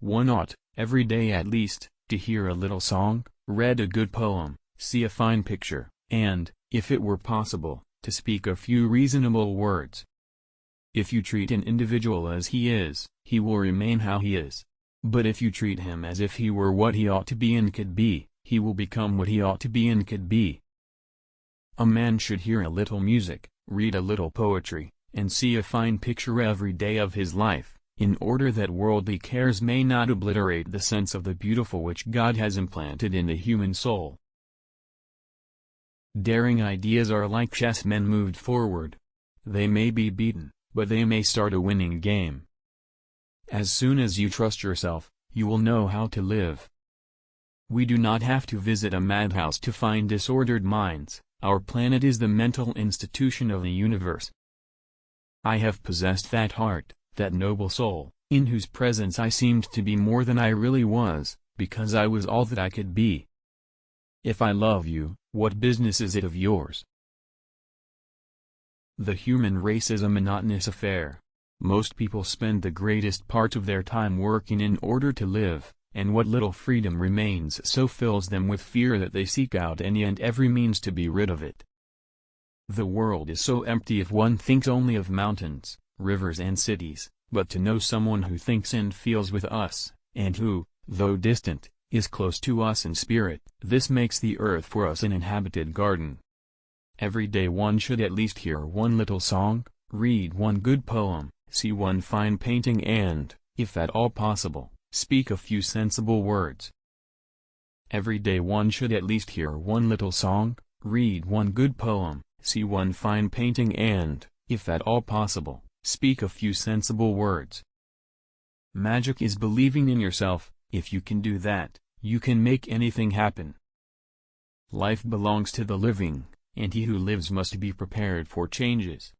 One ought, every day at least, to hear a little song, read a good poem, see a fine picture, and, if it were possible, to speak a few reasonable words. If you treat an individual as he is, he will remain how he is. But if you treat him as if he were what he ought to be and could be, he will become what he ought to be and could be. A man should hear a little music, read a little poetry, and see a fine picture every day of his life, in order that worldly cares may not obliterate the sense of the beautiful which God has implanted in the human soul. Daring ideas are like chessmen moved forward. They may be beaten, but they may start a winning game. As soon as you trust yourself, you will know how to live. We do not have to visit a madhouse to find disordered minds. Our planet is the mental institution of the universe. I have possessed that heart, that noble soul, in whose presence I seemed to be more than I really was, because I was all that I could be. If I love you, what business is it of yours? The human race is a monotonous affair. Most people spend the greatest part of their time working in order to live, and what little freedom remains so fills them with fear that they seek out any and every means to be rid of it. The world is so empty if one thinks only of mountains, rivers and cities, but to know someone who thinks and feels with us, and who, though distant, is close to us in spirit, this makes the earth for us an inhabited garden. Every day one should at least hear one little song, read one good poem, see one fine painting and, if at all possible, speak a few sensible words. Every day one should at least hear one little song, read one good poem, see one fine painting and, if at all possible, speak a few sensible words. Magic is believing in yourself. If you can do that, you can make anything happen. Life belongs to the living, and he who lives must be prepared for changes.